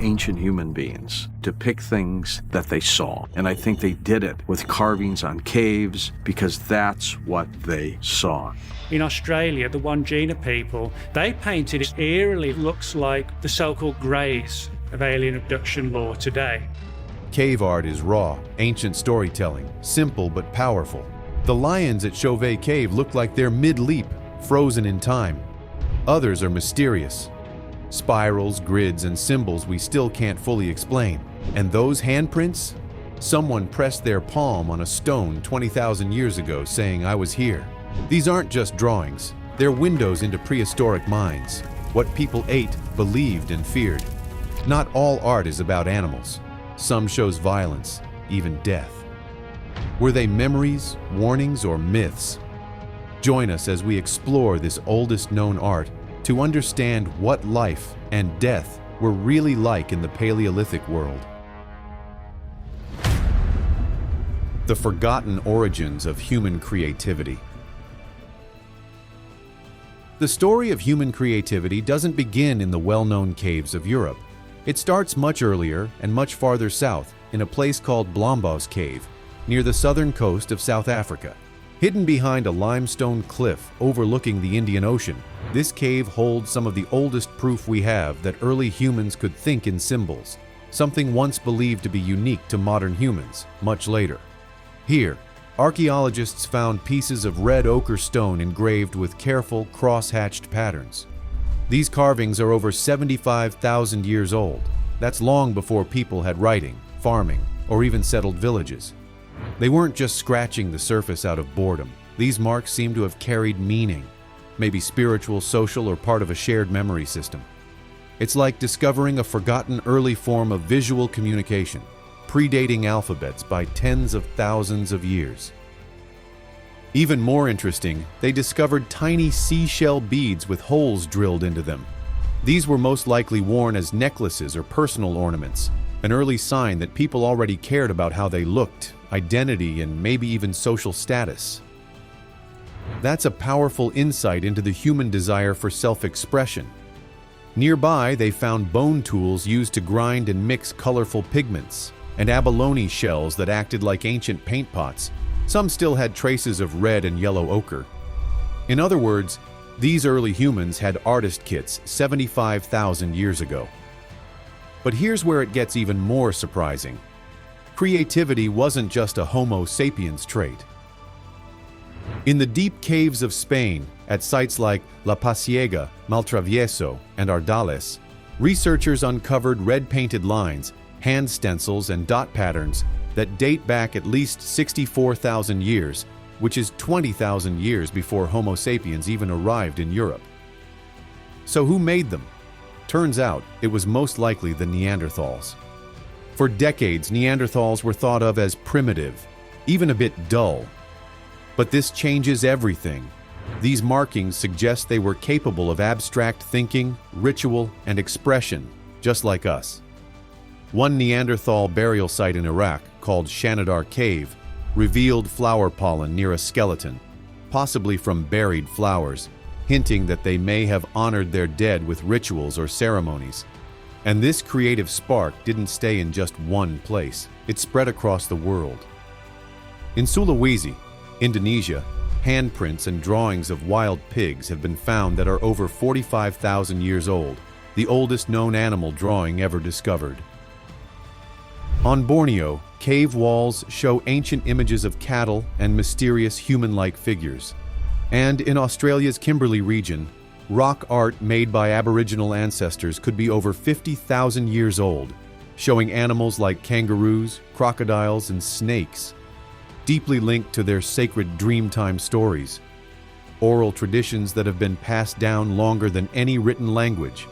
ancient human beings depict things that they saw. And I think they did it with carvings on caves because that's what they saw. In Australia, the Wandjina people, they painted it eerily looks like the so-called greys of alien abduction lore today. Cave art is raw, ancient storytelling, simple but powerful. The lions at Chauvet Cave look like they're mid-leap, frozen in time. Others are mysterious. Spirals, grids, and symbols we still can't fully explain. And those handprints? Someone pressed their palm on a stone 20,000 years ago saying, "I was here." These aren't just drawings. They're windows into prehistoric minds, what people ate, believed, and feared. Not all art is about animals. Some shows violence, even death. Were they memories, warnings, or myths? Join us as we explore this oldest known art to understand what life and death were really like in the Paleolithic world. The forgotten origins of human creativity. The story of human creativity doesn't begin in the well-known caves of Europe. It starts much earlier and much farther south in a place called Lasco Cave, near the southern coast of South Africa. Hidden behind a limestone cliff overlooking the Indian Ocean, this cave holds some of the oldest proof we have that early humans could think in symbols, something once believed to be unique to modern humans, much later. Here, archaeologists found pieces of red ochre stone engraved with careful, cross-hatched patterns. These carvings are over 75,000 years old. That's long before people had writing, farming, or even settled villages. They weren't just scratching the surface out of boredom. These marks seem to have carried meaning, maybe spiritual, social, or part of a shared memory system. It's like discovering a forgotten early form of visual communication, predating alphabets by tens of thousands of years. Even more interesting, they discovered tiny seashell beads with holes drilled into them. These were most likely worn as necklaces or personal ornaments, an early sign that people already cared about how they looked, identity, and maybe even social status. That's a powerful insight into the human desire for self-expression. Nearby, they found bone tools used to grind and mix colorful pigments, and abalone shells that acted like ancient paint pots. Some still had traces of red and yellow ochre. In other words, these early humans had artist kits 75,000 years ago. But here's where it gets even more surprising. Creativity wasn't just a Homo sapiens trait. In the deep caves of Spain, at sites like La Pasiega, Maltravieso, and Ardales, researchers uncovered red-painted lines, hand stencils, and dot patterns that date back at least 64,000 years, which is 20,000 years before Homo sapiens even arrived in Europe. So who made them? Turns out it was most likely the Neanderthals. For decades, Neanderthals were thought of as primitive, even a bit dull. But this changes everything. These markings suggest they were capable of abstract thinking, ritual, and expression, just like us. One Neanderthal burial site in Iraq, called Chauvet Cave, revealed flower pollen near a skeleton, possibly from buried flowers, hinting that they may have honored their dead with rituals or ceremonies. And this creative spark didn't stay in just one place. It spread across the world. In Sulawesi, Indonesia, handprints and drawings of wild pigs have been found that are over 45,000 years old, the oldest known animal drawing ever discovered. On Borneo, cave walls show ancient images of cattle and mysterious human-like figures. And in Australia's Kimberley region, rock art made by Aboriginal ancestors could be over 50,000 years old, showing animals like kangaroos, crocodiles, and snakes, deeply linked to their sacred Dreamtime stories, oral traditions that have been passed down longer than any written language.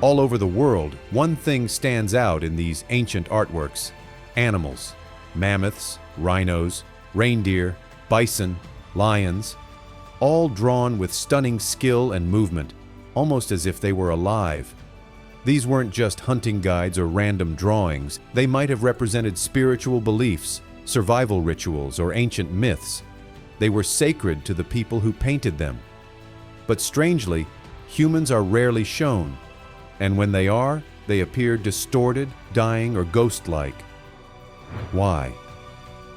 All over the world, one thing stands out in these ancient artworks: animals, mammoths, rhinos, reindeer, bison, lions, all drawn with stunning skill and movement, almost as if they were alive. These weren't just hunting guides or random drawings. They might have represented spiritual beliefs, survival rituals, or ancient myths. They were sacred to the people who painted them. But strangely, humans are rarely shown, and when they are, they appear distorted, dying, or ghost-like. Why?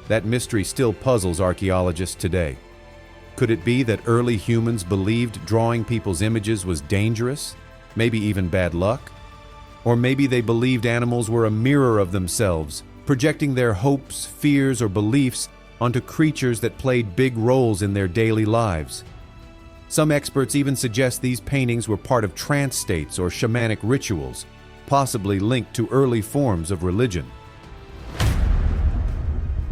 That mystery still puzzles archaeologists today. Could it be that early humans believed drawing people's images was dangerous, maybe even bad luck? Or maybe they believed animals were a mirror of themselves, projecting their hopes, fears, or beliefs onto creatures that played big roles in their daily lives. Some experts even suggest these paintings were part of trance states or shamanic rituals, possibly linked to early forms of religion.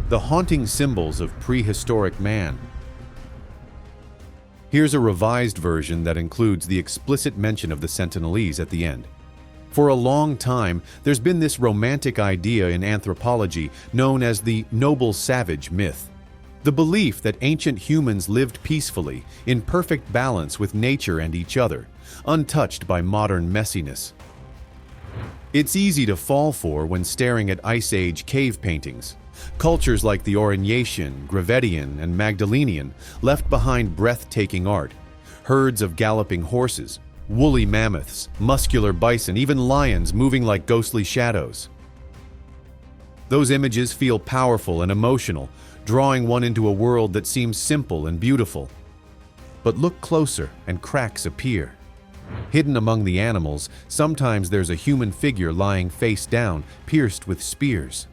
The haunting symbols of prehistoric man. Here's a revised version that includes the explicit mention of the Sentinelese at the end. For a long time, there's been this romantic idea in anthropology known as the noble savage myth. The belief that ancient humans lived peacefully, in perfect balance with nature and each other, untouched by modern messiness. It's easy to fall for when staring at Ice Age cave paintings. Cultures like the Aurignacian, Gravettian, and Magdalenian left behind breathtaking art, herds of galloping horses, woolly mammoths, muscular bison, even lions moving like ghostly shadows. Those images feel powerful and emotional, drawing one into a world that seems simple and beautiful. But look closer and cracks appear. Hidden among the animals, sometimes there's a human figure lying face down, pierced with spears.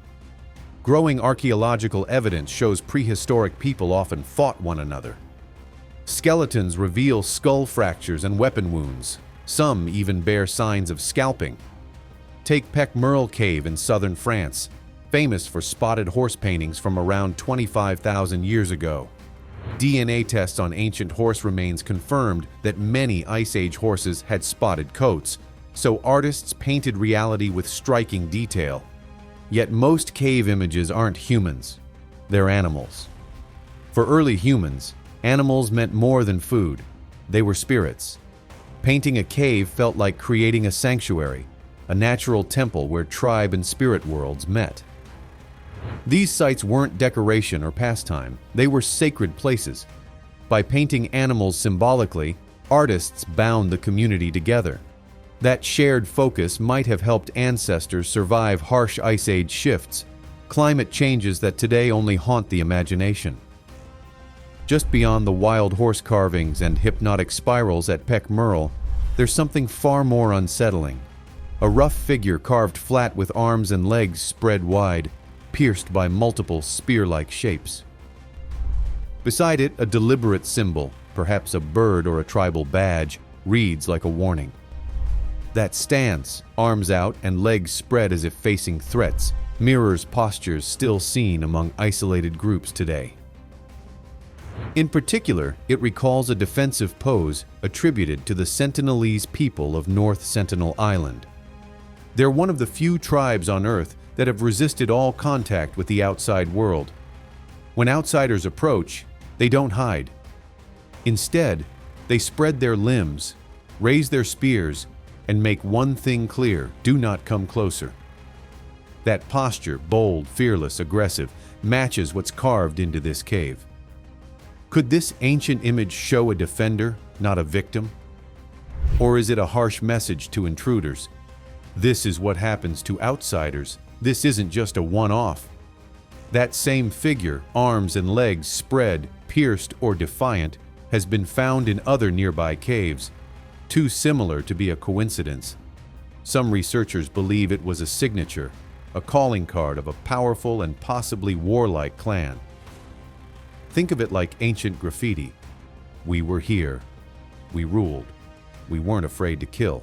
Growing archaeological evidence shows prehistoric people often fought one another. Skeletons reveal skull fractures and weapon wounds. Some even bear signs of scalping. Take Chauvet Cave in southern France, famous for spotted horse paintings from around 25,000 years ago. DNA tests on ancient horse remains confirmed that many Ice Age horses had spotted coats, so artists painted reality with striking detail. Yet most cave images aren't humans, they're animals. For early humans, animals meant more than food. They were spirits. Painting a cave felt like creating a sanctuary, a natural temple where tribe and spirit worlds met. These sites weren't decoration or pastime, they were sacred places. By painting animals symbolically, artists bound the community together. That shared focus might have helped ancestors survive harsh Ice Age shifts, climate changes that today only haunt the imagination. Just beyond the wild horse carvings and hypnotic spirals at Chauvet, there's something far more unsettling. A rough figure carved flat with arms and legs spread wide, pierced by multiple spear-like shapes. Beside it, a deliberate symbol, perhaps a bird or a tribal badge, reads like a warning. That stance, arms out and legs spread as if facing threats, mirrors postures still seen among isolated groups today. In particular, it recalls a defensive pose attributed to the Sentinelese people of North Sentinel Island. They're one of the few tribes on Earth that have resisted all contact with the outside world. When outsiders approach, they don't hide. Instead, they spread their limbs, raise their spears, and make one thing clear: do not come closer. That posture, bold, fearless, aggressive, matches what's carved into this cave. Could this ancient image show a defender, not a victim? Or is it a harsh message to intruders? This is what happens to outsiders. This isn't just a one-off. That same figure, arms and legs spread, pierced, or defiant, has been found in other nearby caves, too similar to be a coincidence. Some researchers believe it was a signature, a calling card of a powerful and possibly warlike clan. Think of it like ancient graffiti. We were here. We ruled. We weren't afraid to kill.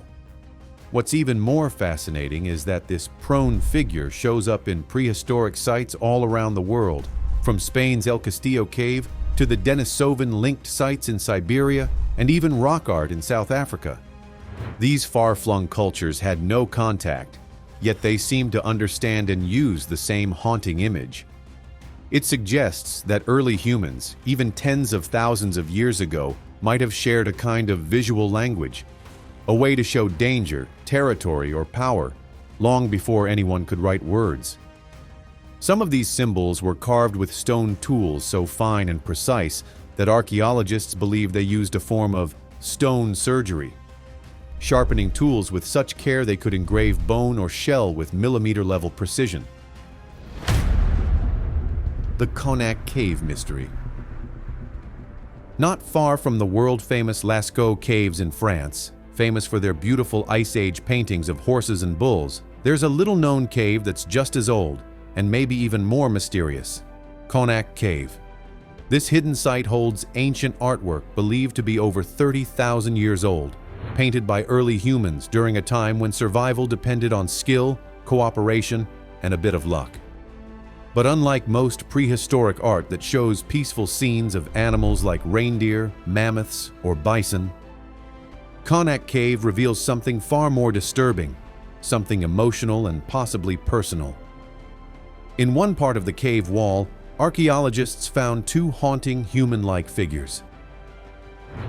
What's even more fascinating is that this prone figure shows up in prehistoric sites all around the world, from Spain's El Castillo cave to the Denisovan-linked sites in Siberia and even rock art in South Africa. These far-flung cultures had no contact, yet they seem to understand and use the same haunting image. It suggests that early humans, even tens of thousands of years ago, might have shared a kind of visual language, a way to show danger, territory, or power, long before anyone could write words. Some of these symbols were carved with stone tools so fine and precise that archaeologists believe they used a form of stone surgery. sharpening tools with such care they could engrave bone or shell with millimeter-level precision. The Konak Cave Mystery. Not far from the world-famous Lasco Caves in France, famous for their beautiful Ice Age paintings of horses and bulls, there's a little-known cave that's just as old, and maybe even more mysterious: Konak Cave. This hidden site holds ancient artwork believed to be over 30,000 years old, painted by early humans during a time when survival depended on skill, cooperation, and a bit of luck. But unlike most prehistoric art that shows peaceful scenes of animals like reindeer, mammoths, or bison, Konak Cave reveals something far more disturbing, something emotional and possibly personal. In one part of the cave wall, archaeologists found two haunting human-like figures.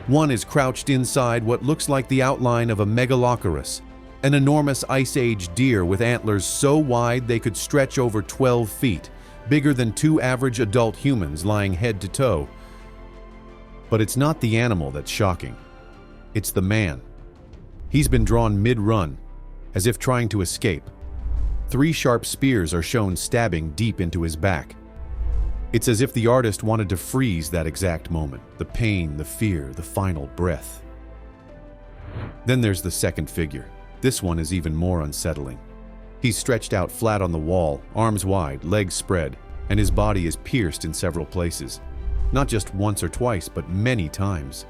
One is crouched inside what looks like the outline of a megalocaris, an enormous Ice Age deer with antlers so wide they could stretch over 12 feet, bigger than two average adult humans lying head to toe. But it's not the animal that's shocking. It's the man. He's been drawn mid-run, as if trying to escape. 3 sharp spears are shown stabbing deep into his back. It's as if the artist wanted to freeze that exact moment, the pain, the fear, the final breath. Then there's the second figure. This one is even more unsettling. He's stretched out flat on the wall, arms wide, legs spread, and his body is pierced in several places. Not just once or twice, but many times.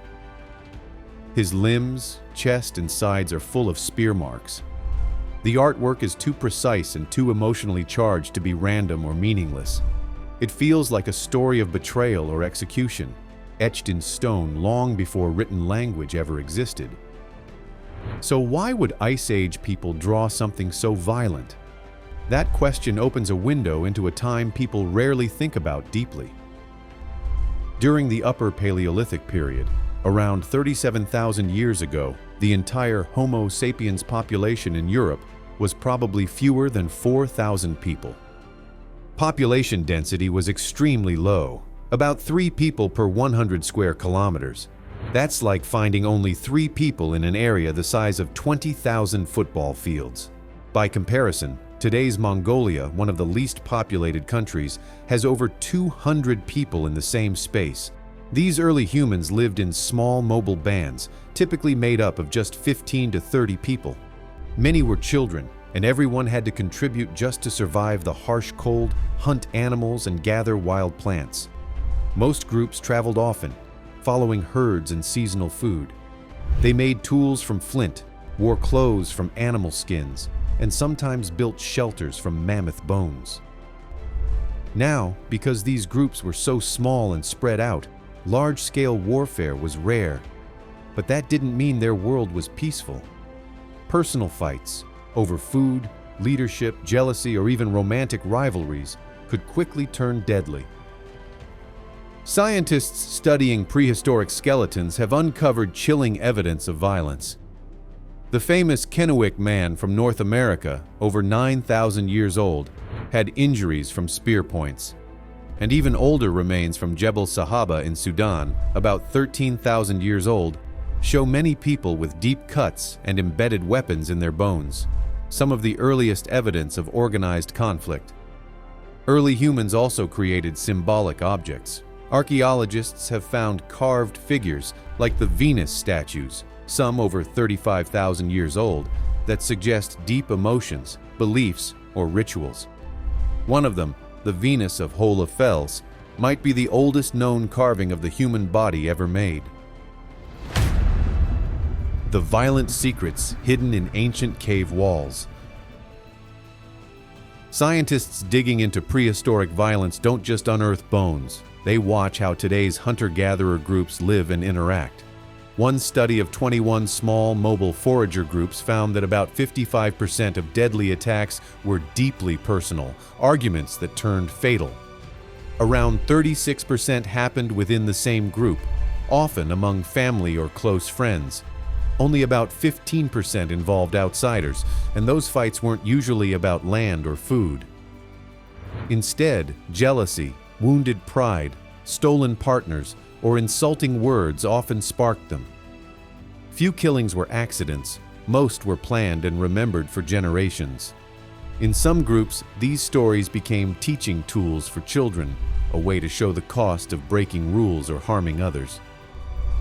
His limbs, chest, and sides are full of spear marks. The artwork is too precise and too emotionally charged to be random or meaningless. It feels like a story of betrayal or execution, etched in stone long before written language ever existed. So why would Ice Age people draw something so violent? That question opens a window into a time people rarely think about deeply. During the Upper Paleolithic period, around 37,000 years ago, the entire Homo sapiens population in Europe was probably fewer than 4,000 people. Population density was extremely low, about 3 people per 100 square kilometers. That's like finding only 3 people in an area the size of 20,000 football fields. By comparison, today's Mongolia, one of the least populated countries, has over 200 people in the same space. These early humans lived in small mobile bands, typically made up of just 15 to 30 people. Many were children, and everyone had to contribute just to survive the harsh cold, hunt animals, and gather wild plants. Most groups traveled often, following herds and seasonal food. They made tools from flint, wore clothes from animal skins, and sometimes built shelters from mammoth bones. Now, because these groups were so small and spread out, large-scale warfare was rare. But that didn't mean their world was peaceful. Personal fights over food, leadership, jealousy, or even romantic rivalries could quickly turn deadly. Scientists studying prehistoric skeletons have uncovered chilling evidence of violence. The famous Konak man from North America, over 9,000 years old, had injuries from spear points. And even older remains from Jebel Sahaba in Sudan, about 13,000 years old, show many people with deep cuts and embedded weapons in their bones, some of the earliest evidence of organized conflict. Early humans also created symbolic objects. Archaeologists have found carved figures like the Venus statues, some over 35,000 years old, that suggest deep emotions, beliefs, or rituals. One of them, the Venus of Hohle Fels, might be the oldest known carving of the human body ever made. The violent secrets hidden in ancient cave walls. Scientists digging into prehistoric violence don't just unearth bones. They watch how today's hunter-gatherer groups live and interact. One study of 21 small mobile forager groups found that about 55% of deadly attacks were deeply personal, arguments that turned fatal. Around 36% happened within the same group, often among family or close friends. Only about 15% involved outsiders, and those fights weren't usually about land or food. Instead, jealousy, wounded pride, stolen partners, or insulting words often sparked them. Few killings were accidents, Most were planned and remembered for generations. In some groups, these stories became teaching tools for children, a way to show the cost of breaking rules or harming others.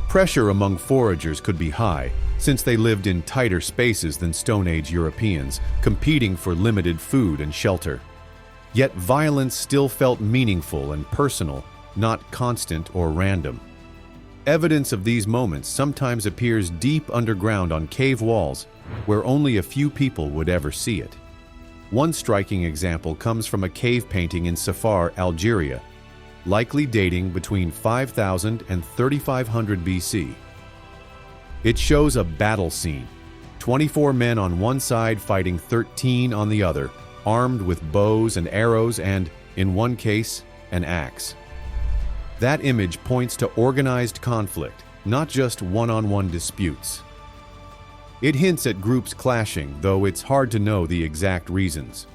Pressure among foragers could be high, since they lived in tighter spaces than Stone Age Europeans, competing for limited food and shelter. Yet violence still felt meaningful and personal, not constant or random. Evidence of these moments sometimes appears deep underground on cave walls, where only a few people would ever see it. One striking example comes from a cave painting in Safar, Algeria, likely dating between 5000 and 3500 BC. It shows a battle scene, 24 men on one side fighting 13 on the other, armed with bows and arrows and, in one case, an axe. That image points to organized conflict, not just one-on-one disputes. It hints at groups clashing, though it's hard to know the exact reasons.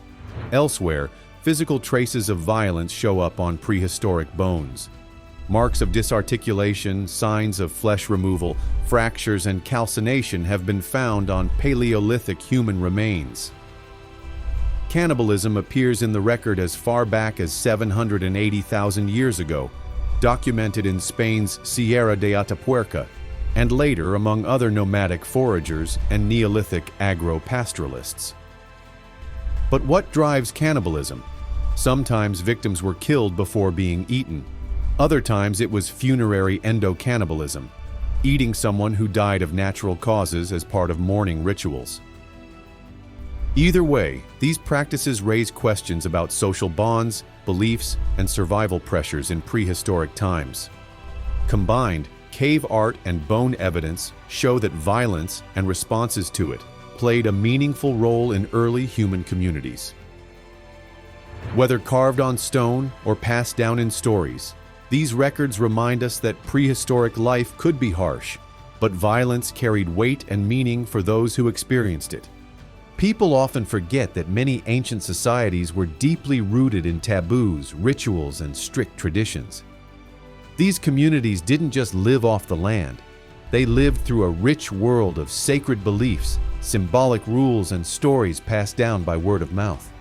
Elsewhere, physical traces of violence show up on prehistoric bones. Marks of disarticulation, signs of flesh removal, fractures, and calcination have been found on Paleolithic human remains. Cannibalism appears in the record as far back as 780,000 years ago, documented in Spain's Sierra de Atapuerca, and later among other nomadic foragers and Neolithic agro-pastoralists. But what drives cannibalism? Sometimes victims were killed before being eaten. Other times it was funerary endocannibalism, eating someone who died of natural causes as part of mourning rituals. Either way, these practices raise questions about social bonds, beliefs, and survival pressures in prehistoric times. Combined, cave art and bone evidence show that violence and responses to it played a meaningful role in early human communities. Whether carved on stone or passed down in stories, these records remind us that prehistoric life could be harsh, but violence carried weight and meaning for those who experienced it. People often forget that many ancient societies were deeply rooted in taboos, rituals, and strict traditions. These communities didn't just live off the land. They lived through a rich world of sacred beliefs, symbolic rules, and stories passed down by word of mouth.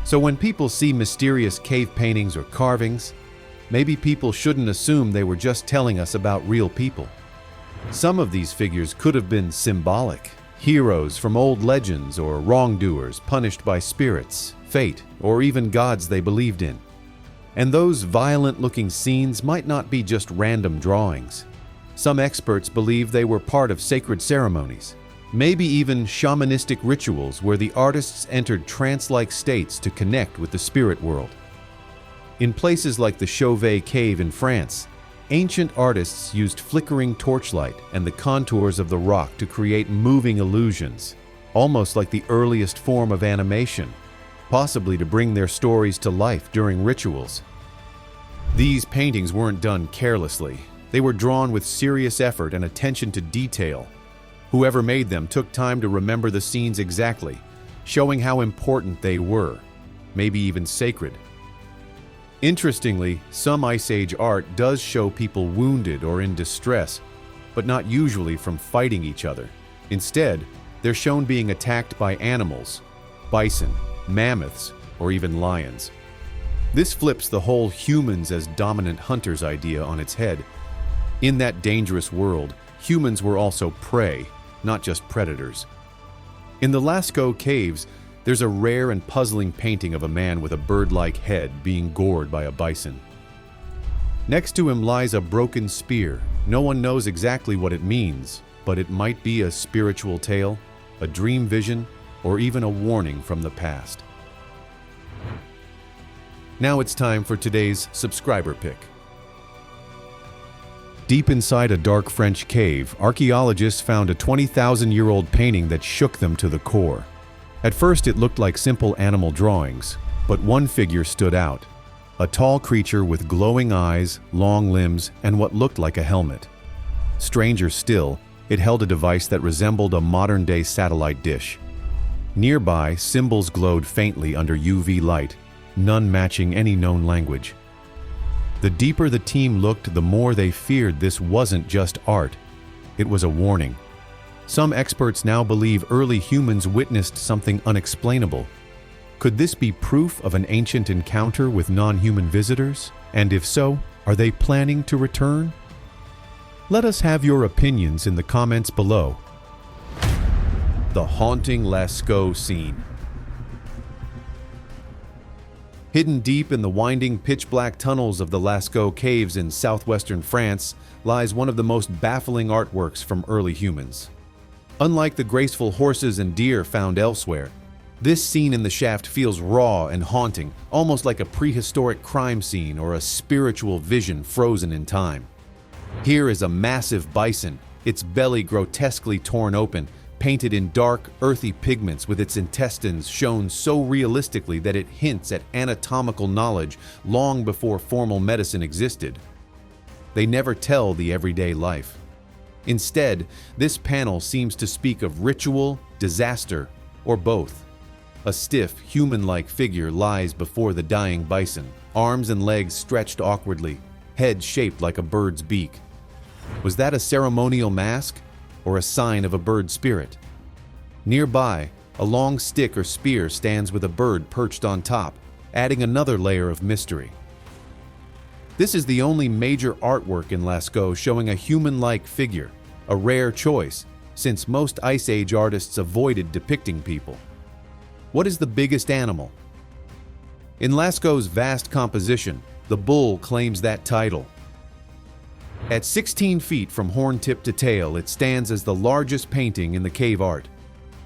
So when people see mysterious cave paintings or carvings, maybe people shouldn't assume they were just telling us about real people. Some of these figures could have been symbolic, heroes from old legends, or wrongdoers punished by spirits, fate, or even gods they believed in. And those violent-looking scenes might not be just random drawings. Some experts believe they were part of sacred ceremonies, maybe even shamanistic rituals where the artists entered trance-like states to connect with the spirit world. In places like the Chauvet Cave in France, ancient artists used flickering torchlight and the contours of the rock to create moving illusions, almost like the earliest form of animation, possibly to bring their stories to life during rituals. These paintings weren't done carelessly. They were drawn with serious effort and attention to detail. Whoever made them took time to remember the scenes exactly, showing how important they were, maybe even sacred. Interestingly, some Ice Age art does show people wounded or in distress, but not usually from fighting each other. Instead, they're shown being attacked by animals, bison, mammoths, or even lions. This flips the whole humans as dominant hunters idea on its head. In that dangerous world, humans were also prey, not just predators. In the Lasco Caves, there's a rare and puzzling painting of a man with a bird-like head being gored by a bison. Next to him lies a broken spear. No one knows exactly what it means, but it might be a spiritual tale, a dream vision, or even a warning from the past. Now it's time for today's subscriber pick. Deep inside a dark French cave, archaeologists found a 20,000-year-old painting that shook them to the core. At first it looked like simple animal drawings, but one figure stood out. A tall creature with glowing eyes, long limbs, and what looked like a helmet. Stranger still, it held a device that resembled a modern-day satellite dish. Nearby, symbols glowed faintly under UV light, none matching any known language. The deeper the team looked, the more they feared this wasn't just art. It was a warning. Some experts now believe early humans witnessed something unexplainable. Could this be proof of an ancient encounter with non-human visitors? And if so, are they planning to return? Let us have your opinions in the comments below. The haunting Lasco Scene. Hidden deep in the winding pitch-black tunnels of the Lasco Caves in southwestern France lies one of the most baffling artworks from early humans. Unlike the graceful horses and deer found elsewhere, this scene in the shaft feels raw and haunting, almost like a prehistoric crime scene or a spiritual vision frozen in time. Here is a massive bison, its belly grotesquely torn open, painted in dark, earthy pigments with its intestines shown so realistically that it hints at anatomical knowledge long before formal medicine existed. They never tell the everyday life. Instead, this panel seems to speak of ritual, disaster, or both. A stiff, human-like figure lies before the dying bison, arms and legs stretched awkwardly, head shaped like a bird's beak. Was that a ceremonial mask, or a sign of a bird spirit? Nearby, a long stick or spear stands with a bird perched on top, adding another layer of mystery. This is the only major artwork in Lascaux showing a human-like figure, a rare choice, since most Ice Age artists avoided depicting people. What is the biggest animal? In Lascaux's vast composition, the bull claims that title. At 16 feet from horn tip to tail, it stands as the largest painting in the cave art.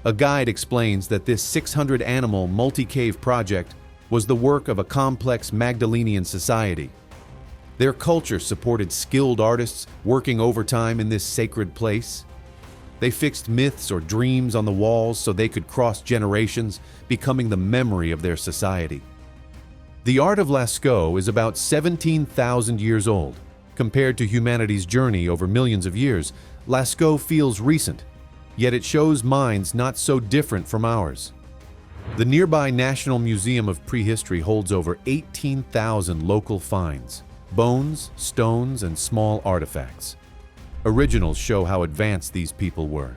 A guide explains that this 600-animal multi-cave project was the work of a complex Magdalenian society. Their culture supported skilled artists working overtime in this sacred place. They fixed myths or dreams on the walls so they could cross generations, becoming the memory of their society. The art of Lascaux is about 17,000 years old. Compared to humanity's journey over millions of years, Lascaux feels recent, yet it shows minds not so different from ours. The nearby National Museum of Prehistory holds over 18,000 local finds, bones, stones, and small artifacts. Originals show how advanced these people were.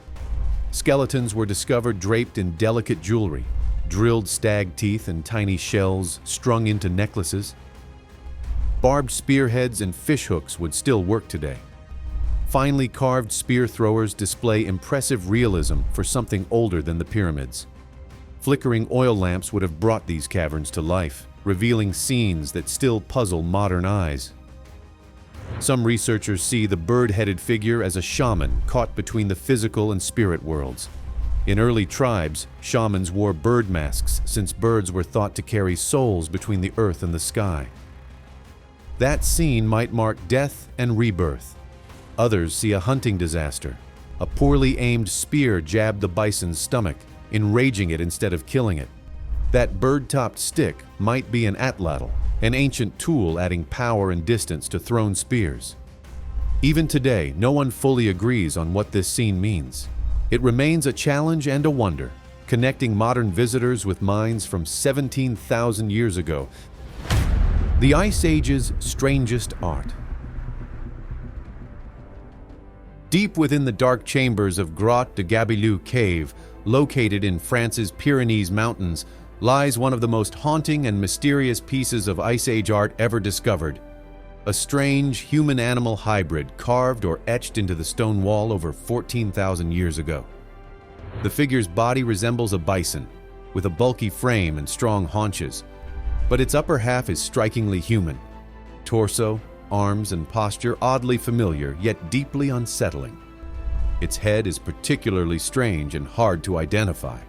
Skeletons were discovered draped in delicate jewelry, drilled stag teeth and tiny shells strung into necklaces. Barbed spearheads and fishhooks would still work today. Finely carved spear throwers display impressive realism for something older than the pyramids. Flickering oil lamps would have brought these caverns to life, revealing scenes that still puzzle modern eyes. Some researchers see the bird-headed figure as a shaman caught between the physical and spirit worlds. In early tribes, shamans wore bird masks since birds were thought to carry souls between the earth and the sky. That scene might mark death and rebirth. Others see a hunting disaster. A poorly aimed spear jabbed the bison's stomach, enraging it instead of killing it. That bird-topped stick might be an atlatl, an ancient tool adding power and distance to thrown spears. Even today, no one fully agrees on what this scene means. It remains a challenge and a wonder, connecting modern visitors with minds from 17,000 years ago. The Ice Age's strangest art. Deep within the dark chambers of Grotte de Gabillou Cave, located in France's Pyrenees Mountains, lies one of the most haunting and mysterious pieces of Ice Age art ever discovered. A strange human-animal hybrid carved or etched into the stone wall over 14,000 years ago. The figure's body resembles a bison, with a bulky frame and strong haunches, but its upper half is strikingly human. Torso, arms, and posture oddly familiar, yet deeply unsettling. Its head is particularly strange and hard to identify.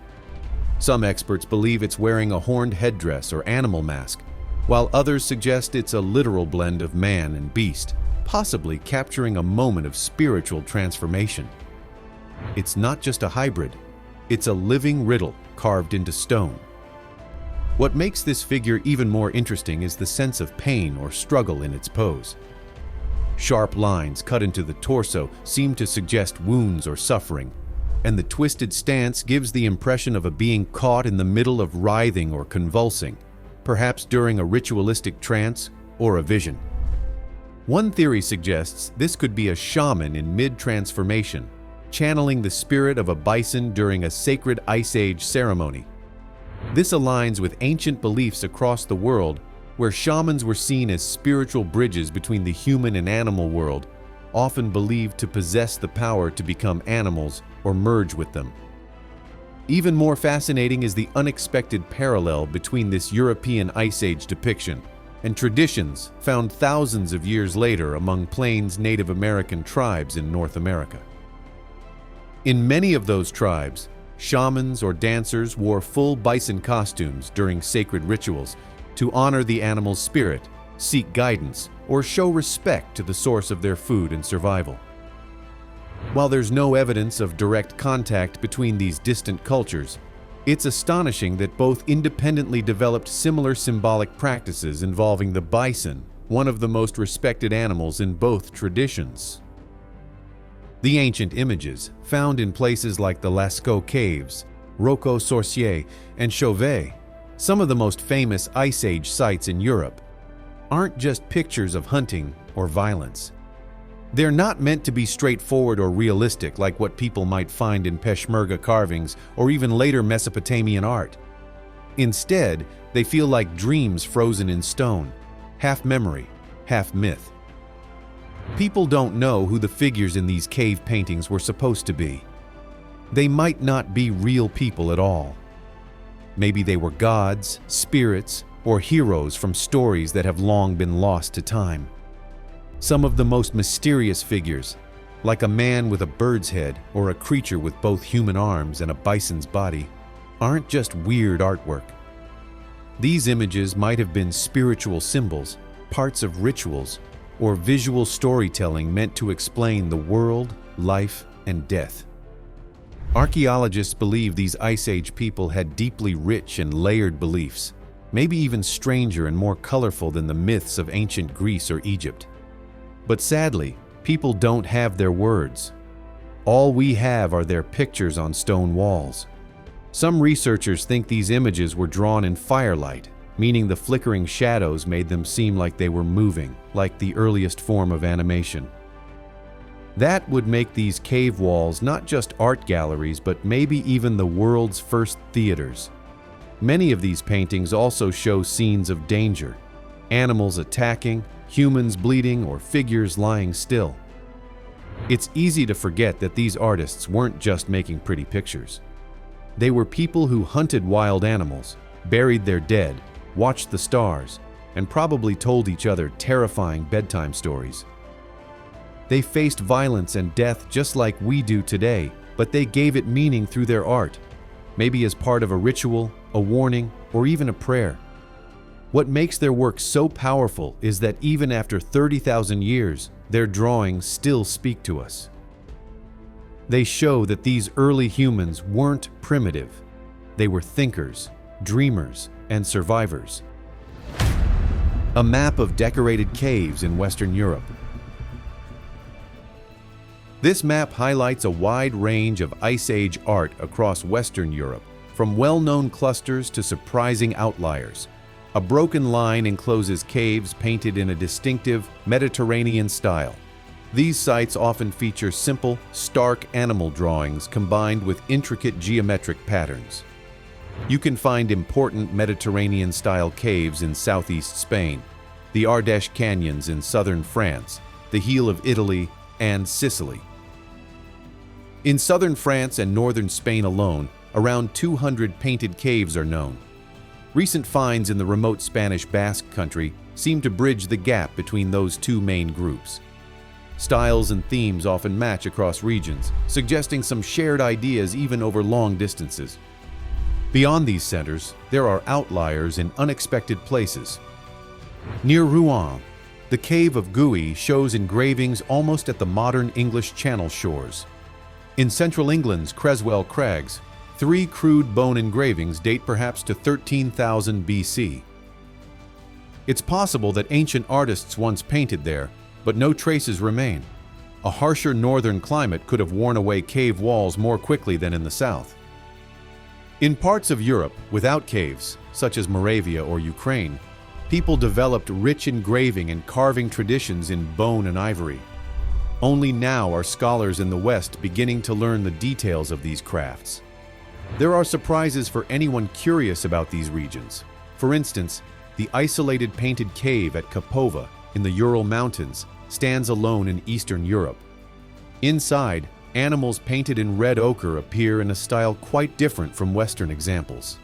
Some experts believe it's wearing a horned headdress or animal mask, while others suggest it's a literal blend of man and beast, possibly capturing a moment of spiritual transformation. It's not just a hybrid, it's a living riddle carved into stone. What makes this figure even more interesting is the sense of pain or struggle in its pose. Sharp lines cut into the torso seem to suggest wounds or suffering, and the twisted stance gives the impression of a being caught in the middle of writhing or convulsing, perhaps during a ritualistic trance or a vision. One theory suggests this could be a shaman in mid-transformation, channeling the spirit of a bison during a sacred Ice Age ceremony. This aligns with ancient beliefs across the world, where shamans were seen as spiritual bridges between the human and animal world, often believed to possess the power to become animals or merge with them. Even more fascinating is the unexpected parallel between this European Ice Age depiction and traditions found thousands of years later among Plains Native American tribes in North America. In many of those tribes, shamans or dancers wore full bison costumes during sacred rituals to honor the animal's spirit, seek guidance, or show respect to the source of their food and survival. While there's no evidence of direct contact between these distant cultures, it's astonishing that both independently developed similar symbolic practices involving the bison, one of the most respected animals in both traditions. The ancient images, found in places like the Lasco Caves, Rocheux-Sorcier, and Chauvet, some of the most famous Ice Age sites in Europe, aren't just pictures of hunting or violence. They're not meant to be straightforward or realistic like what people might find in Peshmerga carvings or even later Mesopotamian art. Instead, they feel like dreams frozen in stone, half memory, half myth. People don't know who the figures in these cave paintings were supposed to be. They might not be real people at all. Maybe they were gods, spirits, or heroes from stories that have long been lost to time. Some of the most mysterious figures, like a man with a bird's head or a creature with both human arms and a bison's body, aren't just weird artwork. These images might have been spiritual symbols, parts of rituals, or visual storytelling meant to explain the world, life, and death. Archaeologists believe these Ice Age people had deeply rich and layered beliefs, maybe even stranger and more colorful than the myths of ancient Greece or Egypt. But sadly, people don't have their words. All we have are their pictures on stone walls. Some researchers think these images were drawn in firelight, meaning the flickering shadows made them seem like they were moving, like the earliest form of animation. That would make these cave walls not just art galleries, but maybe even the world's first theaters. Many of these paintings also show scenes of danger, animals attacking, humans bleeding, or figures lying still. It's easy to forget that these artists weren't just making pretty pictures. They were people who hunted wild animals, buried their dead, watched the stars, and probably told each other terrifying bedtime stories. They faced violence and death just like we do today, but they gave it meaning through their art, maybe as part of a ritual, a warning, or even a prayer. What makes their work so powerful is that even after 30,000 years, their drawings still speak to us. They show that these early humans weren't primitive. They were thinkers, dreamers, and survivors. A map of decorated caves in Western Europe. This map highlights a wide range of Ice Age art across Western Europe, from well-known clusters to surprising outliers. A broken line encloses caves painted in a distinctive Mediterranean style. These sites often feature simple, stark animal drawings combined with intricate geometric patterns. You can find important Mediterranean-style caves in southeast Spain, the Ardèche Canyons in southern France, the Heel of Italy, and Sicily. In southern France and northern Spain alone, around 200 painted caves are known. Recent finds in the remote Spanish Basque country seem to bridge the gap between those two main groups. Styles and themes often match across regions, suggesting some shared ideas even over long distances. Beyond these centers, there are outliers in unexpected places. Near Rouen, the Cave of Gouy shows engravings almost at the modern English Channel shores. In central England's Creswell Crags, 3 crude bone engravings date perhaps to 13,000 BC. It's possible that ancient artists once painted there, but no traces remain. A harsher northern climate could have worn away cave walls more quickly than in the south. In parts of Europe without caves, such as Moravia or Ukraine, people developed rich engraving and carving traditions in bone and ivory. Only now are scholars in the West beginning to learn the details of these crafts. There are surprises for anyone curious about these regions. For instance, the isolated painted cave at Kapova in the Ural Mountains stands alone in Eastern Europe. Inside, animals painted in red ochre appear in a style quite different from Western examples.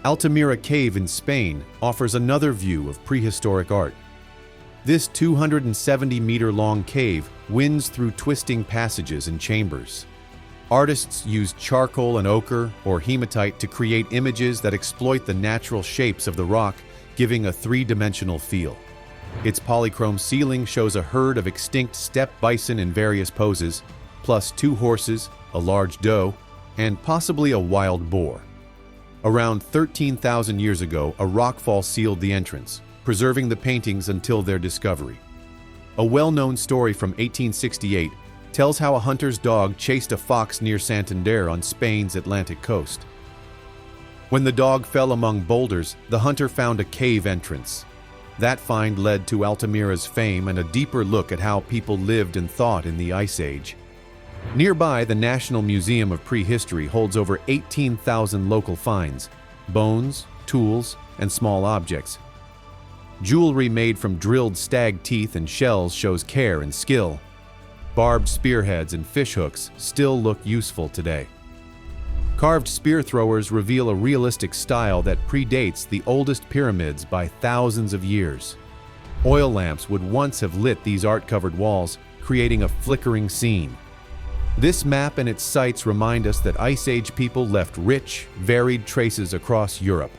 Altamira Cave in Spain offers another view of prehistoric art. This 270-meter-long cave winds through twisting passages and chambers. Artists used charcoal and ochre or hematite to create images that exploit the natural shapes of the rock, giving a three-dimensional feel. Its polychrome ceiling shows a herd of extinct steppe bison in various poses, plus 2 horses, a large doe, and possibly a wild boar. Around 13,000 years ago, a rockfall sealed the entrance, preserving the paintings until their discovery. A well-known story from 1868 tells how a hunter's dog chased a fox near Santander on Spain's Atlantic coast. When the dog fell among boulders, the hunter found a cave entrance. That find led to Altamira's fame and a deeper look at how people lived and thought in the Ice Age. Nearby, the National Museum of Prehistory holds over 18,000 local finds, bones, tools, and small objects. Jewelry made from drilled stag teeth and shells shows care and skill. Barbed spearheads and fishhooks still look useful today. Carved spear throwers reveal a realistic style that predates the oldest pyramids by thousands of years. Oil lamps would once have lit these art-covered walls, creating a flickering scene. This map and its sites remind us that Ice Age people left rich, varied traces across Europe.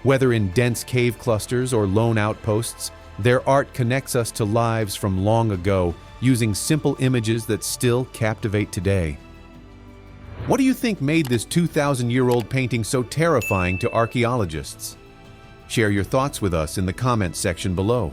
Whether in dense cave clusters or lone outposts, their art connects us to lives from long ago, using simple images that still captivate today. What do you think made this 2,000-year-old painting so terrifying to archaeologists? Share your thoughts with us in the comments section below.